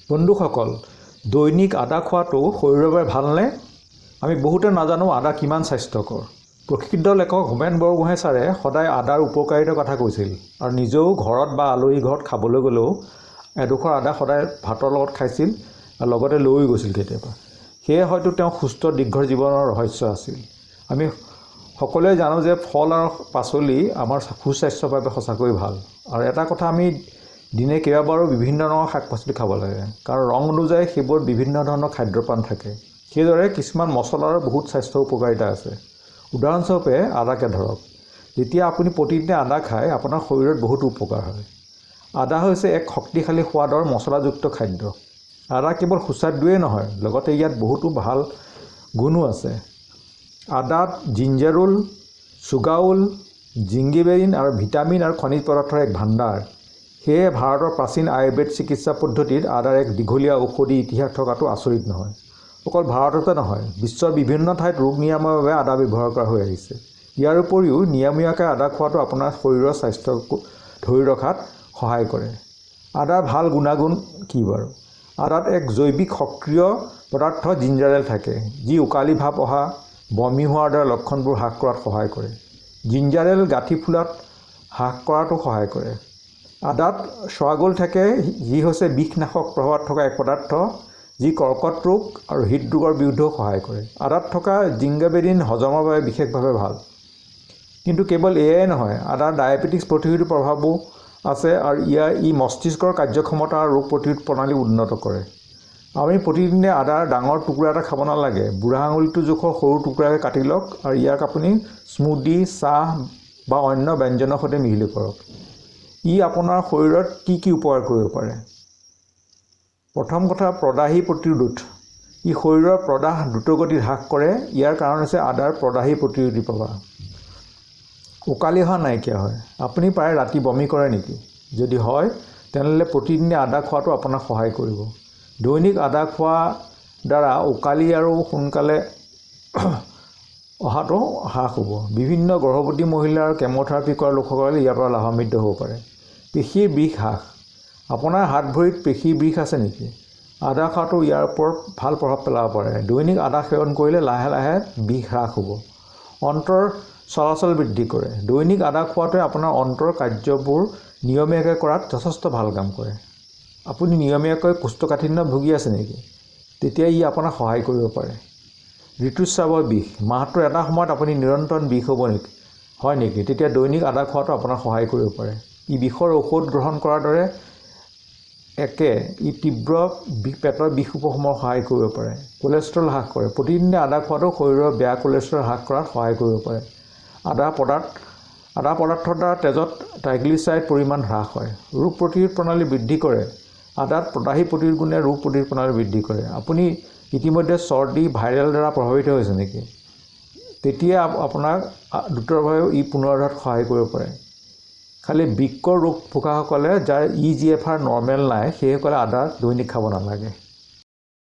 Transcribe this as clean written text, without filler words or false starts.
বন্ধুসকল, দৈনিক আদা খোৱাটো শৰীৰৰ বাবে ভালনে? আমি বহুতে নাজানো আদা কিমান স্বাস্থ্যকৰ। প্ৰসিদ্ধ লেখক হোমেন বৰগোহাঁই ছাৰে সদায় আদাৰ উপকাৰিতাৰ কথা কৈছিল আৰু নিজেও ঘৰত বা আলহী ঘৰত খাবলৈ গ'লেও এডোখৰ আদা সদায় ভাতৰ লগত খাইছিল আৰু লগতে লৈ গৈছিল কেতিয়াবা। সেয়ে হয়তো তেওঁ সুস্থ দীৰ্ঘ জীৱনৰ ৰহস্য আছিল। আমি সকলোৱে জানো যে ফল আৰু পাচলি আমাৰ সুস্বাস্থ্যৰ বাবে সঁচাকৈ ভাল। আৰু এটা কথা, আমি দিনে কেইবাবাৰো বিভিন্ন ধৰণৰ শাক পাচলি খাব লাগে, কাৰণ ৰং অনুযায়ী সেইবোৰ বিভিন্ন ধৰণৰ খাদ্যপ্ৰাণ থাকে। সেইদৰে কিছুমান মছলাৰ বহুত স্বাস্থ্য উপকাৰিতা আছে। উদাহৰণস্বৰূপে আদাকে ধৰক। যেতিয়া আপুনি প্ৰতিদিনে আদা খায়, আপোনাৰ শৰীৰত বহুতো উপকাৰ হয়। আদা হৈছে এক শক্তিশালী সোৱাদৰ মছলাযুক্ত খাদ্য। আদা কেৱল সুস্বাদুৱেই নহয়, লগতে ইয়াত বহুতো ভাল গুণো আছে। আদাত জিঞ্জাৰোল, চুগাউল, জিংগিবেৰিন আৰু ভিটামিন আৰু খনিজ পদাৰ্থৰ এক ভাণ্ডাৰ। সেয়ে ভাৰতৰ প্ৰাচীন আয়ুৰ্বেদ চিকিৎসা পদ্ধতিত আদাৰ এক দীঘলীয়া ঔষধি ইতিহাস থকাটো আচৰিত নহয়। অকল ভাৰততে নহয়, বিশ্বৰ বিভিন্ন ঠাইত ৰোগ নিৰাময়ৰ বাবে আদা ব্যৱহাৰ কৰা হৈ আহিছে। ইয়াৰ উপৰিও নিয়মীয়াকৈ আদা খোৱাটো আপোনাৰ শৰীৰৰ স্বাস্থ্য ধৰি ৰখাত সহায় কৰে। আদাৰ ভাল গুণাগুণ কি বাৰু? আদাত এক জৈৱিক সক্ৰিয় পদাৰ্থ জিঞ্জাৰেল থাকে, যি উকালি ভাৱ অহা, বমি হোৱাৰ দৰে লক্ষণবোৰ হ্ৰাস কৰাত সহায় কৰে। জিঞ্জাৰেল গাঁঠি ফুলাত হ্ৰাস কৰাতো সহায় কৰে। আদাত চুগাউল থাকে, যি হৈছে বিষনাশক প্ৰভাৱ থকা এক পদাৰ্থ, যি কৰ্কট ৰোগ আৰু হৃদৰোগৰ বিৰুদ্ধেও সহায় কৰে। আদাত থকা জিংগিবেৰিন হজমৰ বাবে বিশেষভাৱে ভাল। কিন্তু কেৱল এয়াই নহয়, আদাৰ ডায়েবেটিছ প্ৰতিৰোধী প্ৰভাৱো আছে আৰু ই মস্তিষ্কৰ কাৰ্যক্ষমতা আৰু ৰোগ প্ৰতিৰোধ প্ৰণালী উন্নত কৰে। আমি প্ৰতিদিনে আদাৰ ডাঙৰ টুকুৰা এটা খাব নালাগে। বুঢ়া আঙুলিটো জোখৰ সৰু টুকুৰাকৈ কাটি লওক আৰু ইয়াক আপুনি স্মুদি, চাহ বা অন্য ব্যঞ্জনৰ সৈতে মিহলি কৰক। ই আপোনাৰ শৰীৰত কি উপকাৰ কৰিব পাৰে? প্ৰথম কথা, প্ৰদাহী প্ৰতিৰোধ। ই শৰীৰৰ প্ৰদাহ দ্ৰুতগতিত হ্ৰাস কৰে। ইয়াৰ কাৰণ হৈছে আদাৰ প্ৰদাহী প্ৰতিৰোধী প্ৰভাৱ। উকালি অহা নাইকিয়া হয়। আপুনি প্ৰায় ৰাতি বমি কৰে নেকি? যদি হয়, তেনেহ'লে প্ৰতিদিনে আদা খোৱাটো আপোনাক সহায় কৰিব। দৈনিক আদা খোৱাৰ দ্বাৰা উকালি আৰু সোনকালে অহাটো হ্ৰাস হ'ব। বিভিন্ন গৰ্ভৱতী মহিলা আৰু কেমোথেৰাপি কৰা লোকসকলে ইয়াৰ পৰা লাভান্বিত হ'ব পাৰে। পেশীৰ বিষ হ্ৰাস। আপোনাৰ হাত ভৰিত পেশীৰ বিষ আছে নেকি? আদা খোৱাটো ইয়াৰ ওপৰত ভাল প্ৰভাৱ পেলাব পাৰে। দৈনিক আদা সেৱন কৰিলে লাহে লাহে বিষ হ্ৰাস হ'ব। অন্ত্ৰৰ চলাচল বৃদ্ধি কৰে। দৈনিক আদা খোৱাটোৱে আপোনাৰ অন্ত্ৰৰ কাৰ্যবোৰ নিয়মীয়াকৈ কৰাত যথেষ্ট ভাল কাম কৰে। আপুনি নিয়মীয়াকৈ কোষ্ঠকাঠিন্যত ভুগি আছে নেকি? তেতিয়া ই আপোনাক সহায় কৰিব পাৰে। ঋতুস্ৰাৱৰ বিষ। মাহটোৰ এটা সময়ত আপুনি নিৰন্তৰ বিষ হ'ব নেকি? হয় নেকি? তেতিয়া দৈনিক আদা খোৱাটো আপোনাক সহায় কৰিব পাৰে। ই বিষৰ ঔষধ গ্ৰহণ কৰাৰ দৰে ই তীব্ৰ পেটৰ বিষ উপশমনত সহায় কৰিব পাৰে। কোলেষ্ট্ৰল হ্ৰাস কৰে। প্ৰতিদিনে আদা খোৱাটো শৰীৰৰ বেয়া কোলেষ্ট্ৰল হ্ৰাস কৰাত সহায় কৰিব পাৰে। আদা পদাৰ্থৰ দ্বাৰা তেজত ট্ৰাইগ্লিচাৰাইড পৰিমাণ হ্ৰাস হয়। ৰোগ প্ৰতিৰোধ প্ৰণালী বৃদ্ধি কৰে। আদাত প্ৰদাহী প্ৰতিৰোধ গুণে ৰোগ প্ৰতিৰোধ প্ৰণালী বৃদ্ধি কৰে। আপুনি ইতিমধ্যে চৰ্দি, ভাইৰেলৰ দ্বাৰা প্ৰভাৱিত হৈছে নেকি? তেতিয়া আপোনাক দ্ৰুতভাৱে ই পুনৰুদ্ধাৰত সহায় কৰিব পাৰে। খালি বৃক্কৰ ৰোগ ভোগাসকলে, যাৰ EGFR নৰ্মেল নাই, সেইসকলে আদা দৈনিক খাব নালাগে।